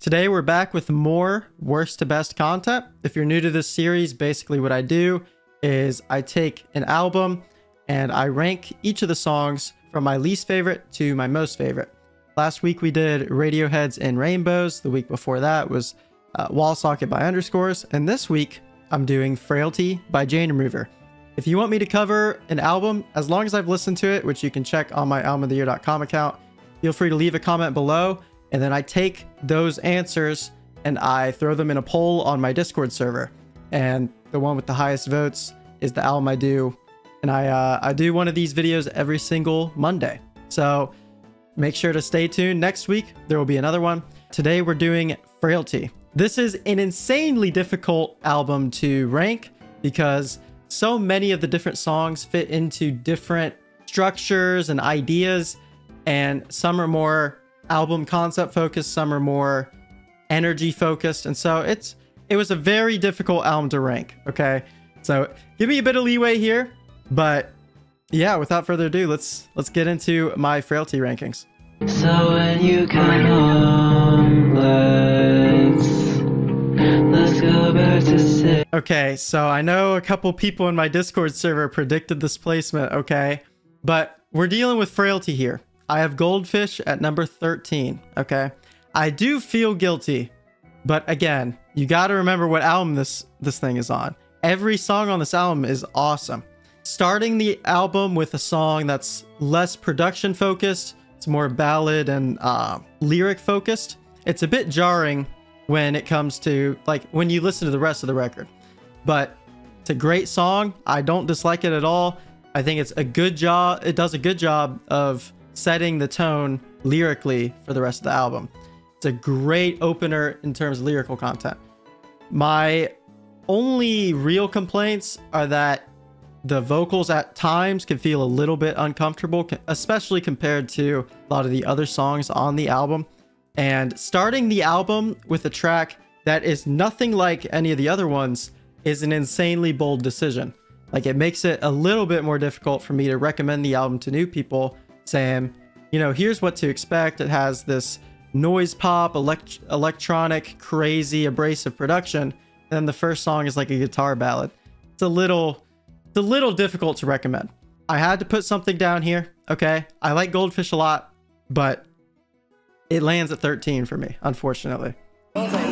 Today we're back with more worst to best content. If you're new to this series, basically what I do is I take an album and I rank each of the songs from my least favorite to my most favorite. Last week we did Radiohead's In Rainbows. The week before that was Wall Socket by Underscores. And this week I'm doing Frailty by Jane Remover. If you want me to cover an album, as long as I've listened to it, which you can check on my albumoftheyear.com account, feel free to leave a comment below. And then I take those answers and I throw them in a poll on my Discord server. And the one with the highest votes is the album I do. And I do one of these videos every single Monday. So make sure to stay tuned. Next week, there will be another one. Today, we're doing Frailty. This is an insanely difficult album to rank because so many of the different songs fit into different structures and ideas. And some are more album concept focused, some are more energy focused, and so it was a very difficult album to rank. Okay, so give me a bit of leeway here, but yeah, without further ado, let's get into my Frailty rankings. So when you come home, let's go back to sit. Okay, so I know a couple people in my Discord server predicted this placement, okay, but we're dealing with Frailty here. I have Goldfish at number 13, okay? I do feel guilty, but again, you got to remember what album this thing is on. Every song on this album is awesome. Starting the album with a song that's less production focused, it's more ballad and lyric focused. It's a bit jarring when it comes to, like, when you listen to the rest of the record. But it's a great song. I don't dislike it at all. I think it's a good job. It does a good job of setting the tone lyrically for the rest of the album. It's a great opener in terms of lyrical content. My only real complaints are that the vocals at times can feel a little bit uncomfortable, especially compared to a lot of the other songs on the album. And starting the album with a track that is nothing like any of the other ones is an insanely bold decision. Like, it makes it a little bit more difficult for me to recommend the album to new people, saying, you know, here's what to expect. It has this noise pop, electronic, crazy, abrasive production. And then the first song is like a guitar ballad. It's a little difficult to recommend. I had to put something down here. Okay, I like Goldfish a lot, but it lands at 13 for me, unfortunately. Is it too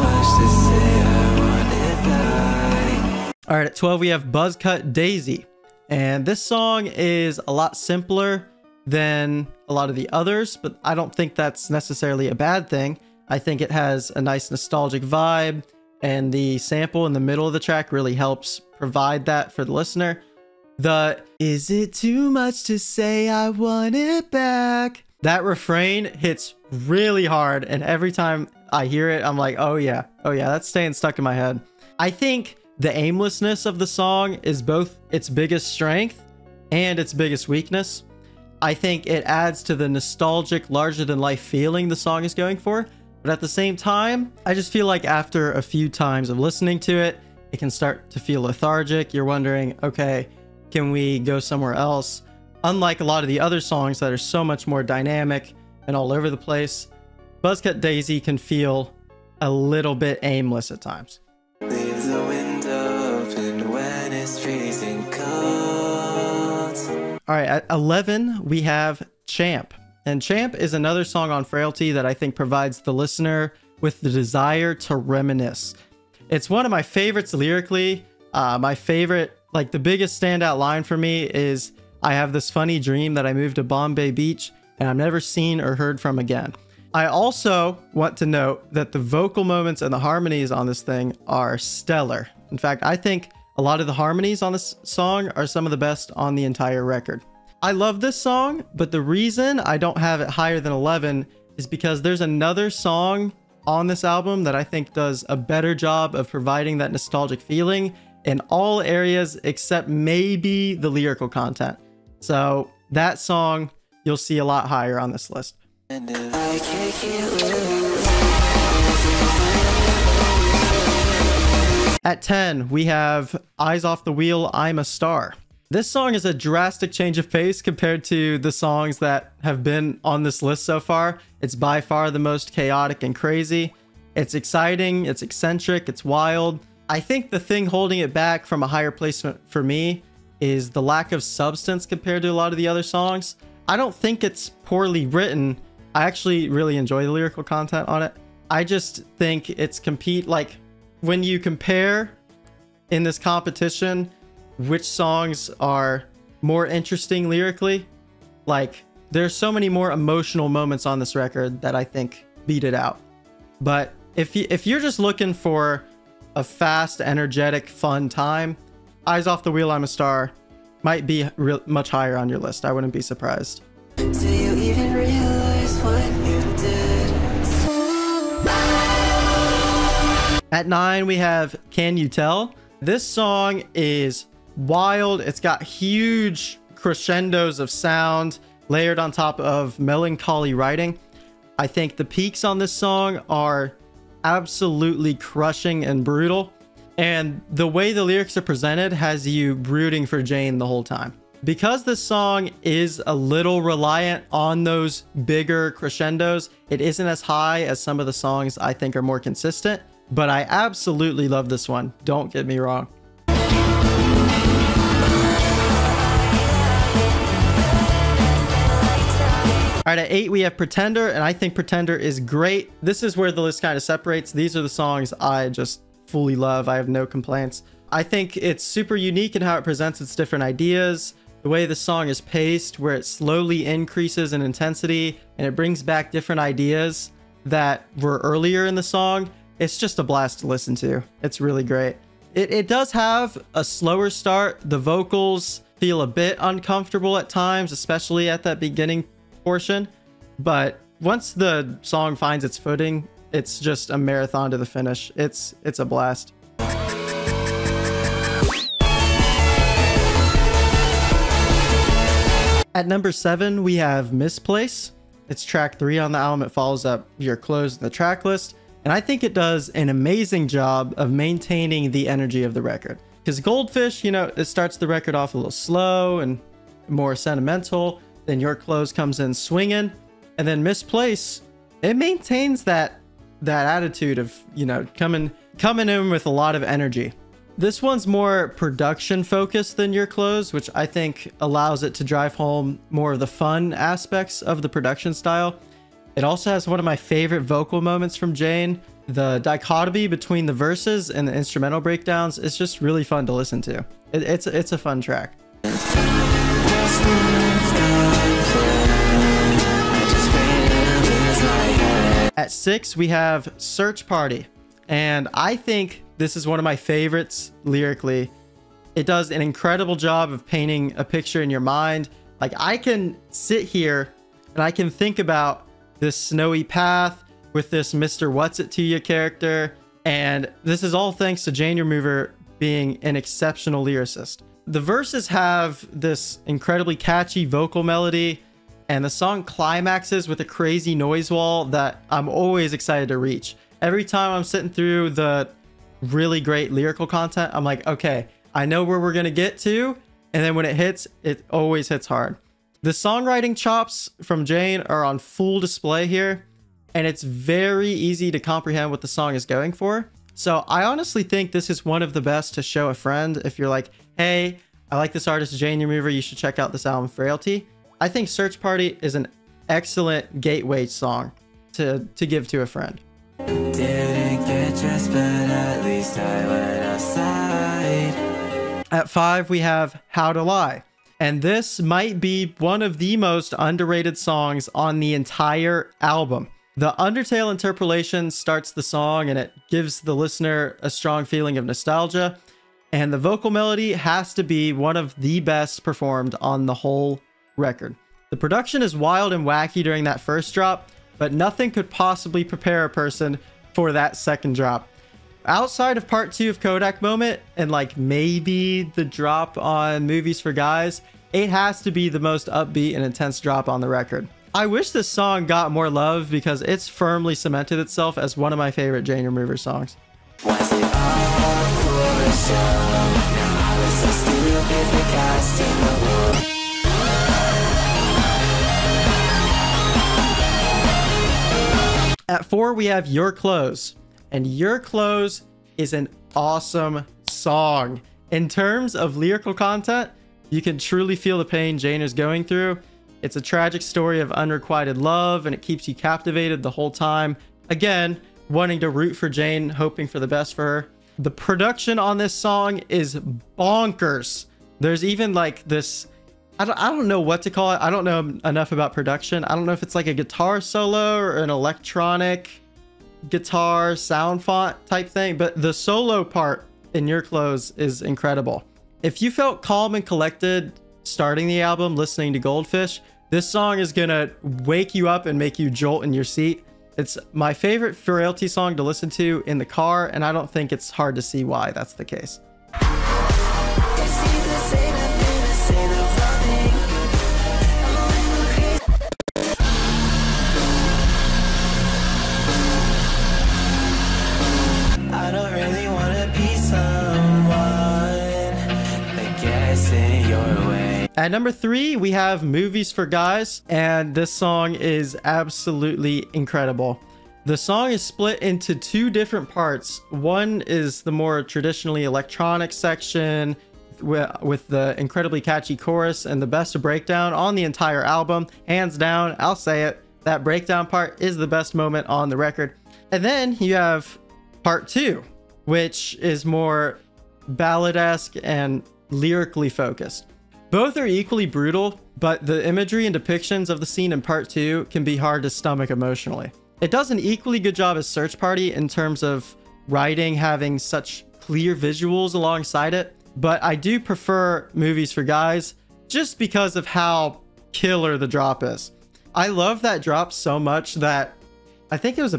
much to say I want it back? All right, at 12 we have Buzzcut Daisy. And this song is a lot simpler than a lot of the others, but I don't think that's necessarily a bad thing. I think it has a nice nostalgic vibe, and the sample in the middle of the track really helps provide that for the listener. The "Is it too much to say I want it back?" That refrain hits really hard, and every time I hear it, I'm like, oh yeah, that's staying stuck in my head. I think the aimlessness of the song is both its biggest strength and its biggest weakness. I think it adds to the nostalgic, larger-than-life feeling the song is going for. But at the same time, I just feel like after a few times of listening to it, it can start to feel lethargic. You're wondering, okay, can we go somewhere else? Unlike a lot of the other songs that are so much more dynamic and all over the place, Buzzcut Daisy can feel a little bit aimless at times. Leave the window open when it's freezing cold. All right, at 11, we have Champ. And Champ is another song on Frailty that I think provides the listener with the desire to reminisce. It's one of my favorites lyrically. My favorite, like the biggest standout line for me is, "I have this funny dream that I moved to Bombay Beach and I'm never seen or heard from again." I also want to note that the vocal moments and the harmonies on this thing are stellar. In fact, I think a lot of the harmonies on this song are some of the best on the entire record. I love this song, but the reason I don't have it higher than 11 is because there's another song on this album that I think does a better job of providing that nostalgic feeling in all areas except maybe the lyrical content. So that song you'll see a lot higher on this list. At 10, we have Eyes Off the Wheel, I'm a Star. This song is a drastic change of pace compared to the songs that have been on this list so far. It's by far the most chaotic and crazy. It's exciting, it's eccentric, it's wild. I think the thing holding it back from a higher placement for me is the lack of substance compared to a lot of the other songs. I don't think it's poorly written. I actually really enjoy the lyrical content on it. I just think it's like when you compare in this competition which songs are more interesting lyrically, like there's so many more emotional moments on this record that I think beat it out. But if you're just looking for a fast, energetic, fun time, Eyes Off the Wheel, I'm a Star might be much higher on your list. I wouldn't be surprised. Do you even realize what you did? At 9, we have Can You Tell? This song is wild. It's got huge crescendos of sound layered on top of melancholy writing. I think the peaks on this song are absolutely crushing and brutal. And the way the lyrics are presented has you rooting for Jane the whole time. Because this song is a little reliant on those bigger crescendos, it isn't as high as some of the songs I think are more consistent, but I absolutely love this one. Don't get me wrong. All right, at 8, we have Pretender, and I think Pretender is great. This is where the list kind of separates. These are the songs I just fully love. I have no complaints. I think it's super unique in how it presents its different ideas. The way the song is paced, where it slowly increases in intensity, and it brings back different ideas that were earlier in the song. It's just a blast to listen to. It's really great. It does have a slower start. The vocals feel a bit uncomfortable at times, especially at that beginning portion, but once the song finds its footing, it's just a marathon to the finish. It's a blast. At number 7, we have Misplaced. It's track 3 on the album. It follows up Your Clothes in the track list, and I think it does an amazing job of maintaining the energy of the record. Because Goldfish, you know, it starts the record off a little slow and more sentimental. Then Your Clothes comes in swinging, and then Misplaced, it maintains that attitude of, you know, coming in with a lot of energy. This one's more production focused than Your Clothes, which I think allows it to drive home more of the fun aspects of the production style. It also has one of my favorite vocal moments from Jane. The dichotomy between the verses and the instrumental breakdowns is just really fun to listen to. It's a fun track. At 6, we have Search Party, and I think this is one of my favorites lyrically. It does an incredible job of painting a picture in your mind. Like, I can sit here and I can think about this snowy path with this Mr. What's It To You character, and this is all thanks to Jane Remover being an exceptional lyricist. The verses have this incredibly catchy vocal melody, and the song climaxes with a crazy noise wall that I'm always excited to reach. Every time I'm sitting through the really great lyrical content, I'm like, okay, I know where we're gonna get to, and then when it hits, it always hits hard. The songwriting chops from Jane are on full display here, and it's very easy to comprehend what the song is going for. So I honestly think this is one of the best to show a friend if you're like, hey, I like this artist Jane Remover, you should check out this album Frailty. I think Search Party is an excellent gateway song to give to a friend. Didn't get dressed, but at least I went outside. At 5, we have How to Lie. And this might be one of the most underrated songs on the entire album. The Undertale interpolation starts the song and it gives the listener a strong feeling of nostalgia. And the vocal melody has to be one of the best performed on the whole record. The production is wild and wacky during that first drop, but nothing could possibly prepare a person for that second drop. Outside of part 2 of Kodak Moment and like maybe the drop on Movies for Guys, it has to be the most upbeat and intense drop on the record. I wish this song got more love because it's firmly cemented itself as one of my favorite Jane Remover songs. Was it all for a show? Now I so stupid for casting the vote. At 4, we have Your Clothes. And Your Clothes is an awesome song. In terms of lyrical content, you can truly feel the pain Jane is going through. It's a tragic story of unrequited love, and it keeps you captivated the whole time. Again, wanting to root for Jane, hoping for the best for her. The production on this song is bonkers. There's even like this, I don't know what to call it. I don't know enough about production. I don't know if it's like a guitar solo or an electronic guitar sound font type thing, but the solo part in Your Clothes is incredible. If you felt calm and collected starting the album listening to Goldfish, this song is gonna wake you up and make you jolt in your seat. It's my favorite Frailty song to listen to in the car, and I don't think it's hard to see why that's the case. I don't really want to be someone that gets in your way. At number 3, we have Movies for Guys, and this song is absolutely incredible. The song is split into 2 different parts. One is the more traditionally electronic section with the incredibly catchy chorus and the best breakdown on the entire album. Hands down, I'll say it, that breakdown part is the best moment on the record. And then you have part 2, which is more ballad-esque and lyrically focused. Both are equally brutal, but the imagery and depictions of the scene in part 2 can be hard to stomach emotionally. It does an equally good job as Search Party in terms of writing having such clear visuals alongside it, but I do prefer Movies for Guys just because of how killer the drop is. I love that drop so much that I think it was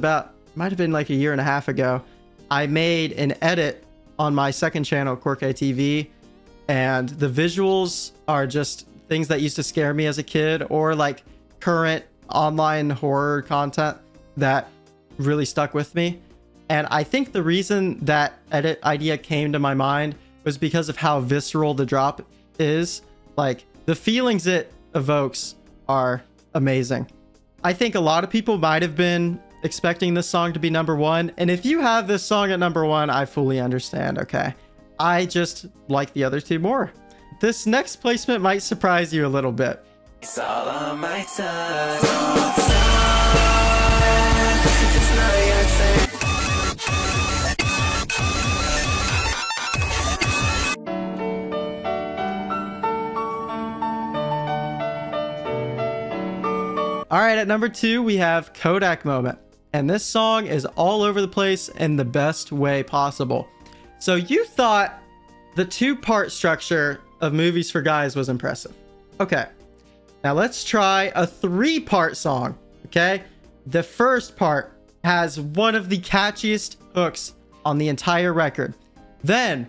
might have been like a year and a half ago, I made an edit on my second channel, Quirkay TV, and the visuals are just things that used to scare me as a kid, or like current online horror content that really stuck with me. And I think the reason that edit idea came to my mind was because of how visceral the drop is. Like, the feelings it evokes are amazing. I think a lot of people might have been expecting this song to be number 1, and if you have this song at number 1, I fully understand, okay? I just like the other 2 more. This next placement might surprise you a little bit. It's all on my tongue. All right, at number 2, we have Kodak Moment. And this song is all over the place in the best way possible. So you thought the 2-part structure of Movies for Guys was impressive. Okay, now let's try a 3-part song, okay? The first part has one of the catchiest hooks on the entire record. Then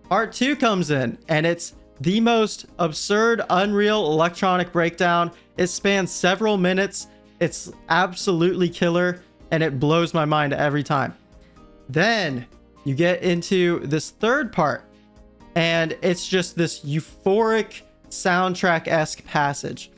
part 2 comes in, and it's the most absurd, unreal electronic breakdown. It spans several minutes. It's absolutely killer, and it blows my mind every time. Then you get into this 3rd part, and it's just this euphoric soundtrack-esque passage.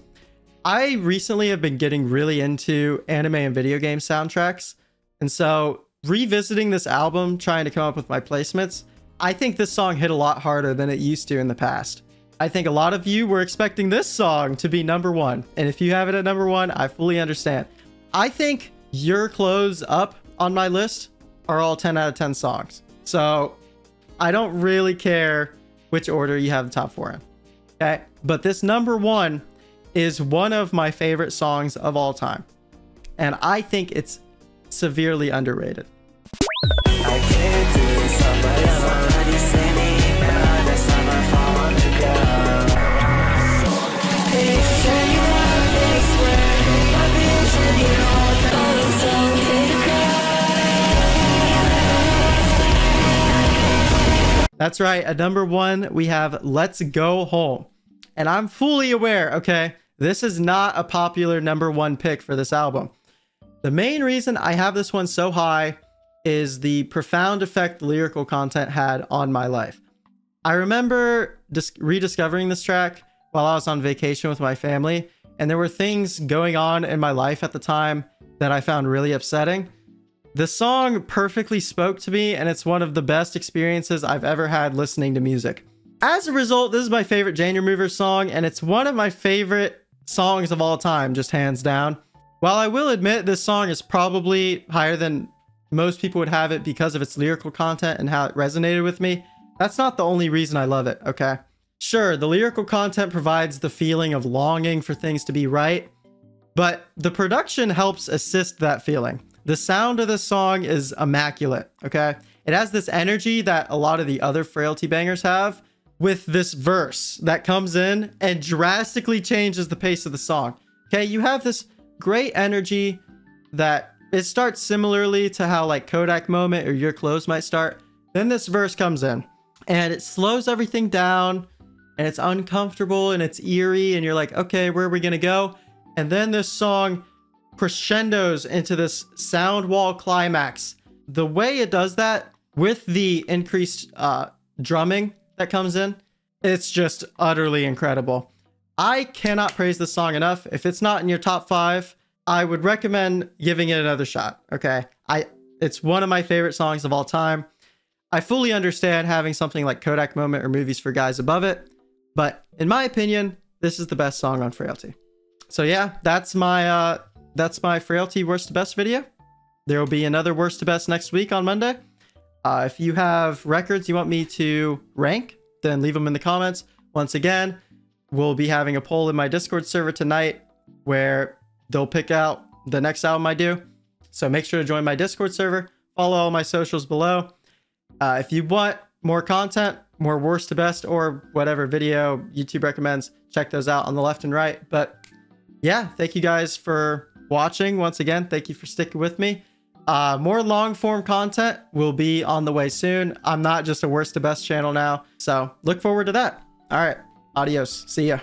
I recently have been getting really into anime and video game soundtracks, and so revisiting this album, trying to come up with my placements, I think this song hit a lot harder than it used to in the past. I think a lot of you were expecting this song to be number 1, and if you have it at number 1, I fully understand. I think Your Clothes up on my list are all 10 out of 10 songs, so I don't really care which order you have the top 4 in, okay? But this number 1 is one of my favorite songs of all time, and I think it's severely underrated. I can't do this, somebody already say me, and I guess I'm a fall on the ground. Picture you on a face where my vision, you know, all the songs in the crowd. That's right, at number 1, we have Let's Go Home. And I'm fully aware, okay, this is not a popular number 1 pick for this album. The main reason I have this one so high is the profound effect lyrical content had on my life. I remember rediscovering this track while I was on vacation with my family, and there were things going on in my life at the time that I found really upsetting. This song perfectly spoke to me, and it's one of the best experiences I've ever had listening to music. As a result, this is my favorite Jane Remover song, and it's one of my favorite songs of all time, just hands down. While I will admit this song is probably higher than most people would have it because of its lyrical content and how it resonated with me, that's not the only reason I love it, okay? Sure, the lyrical content provides the feeling of longing for things to be right, but the production helps assist that feeling. The sound of this song is immaculate, okay? It has this energy that a lot of the other Frailty bangers have, with this verse that comes in and drastically changes the pace of the song. Okay, you have this great energy that it starts similarly to how like Kodak Moment or Your Clothes might start. Then this verse comes in and it slows everything down and it's uncomfortable and it's eerie and you're like, okay, where are we gonna go? And then this song crescendos into this sound wall climax. The way it does that with the increased drumming that comes in, it's just utterly incredible. I cannot praise this song enough. If it's not in your top 5, I would recommend giving it another shot. Okay, it's one of my favorite songs of all time. I fully understand having something like Kodak Moment or Movies for Guys above it, but in my opinion, this is the best song on Frailty. So yeah, that's my Frailty worst to best video. There will be another worst to best next week on Monday. If you have records you want me to rank, then leave them in the comments. Once again, we'll be having a poll in my Discord server tonight where they'll pick out the next album I do. So make sure to join my Discord server. Follow all my socials below. If you want more content, more worst to best, or whatever video YouTube recommends, check those out on the left and right. But yeah, thank you guys for watching. Once again, thank you for sticking with me. More long form content will be on the way soon. I'm not just a worst to best channel now, so look forward to that. All right, adios. See ya.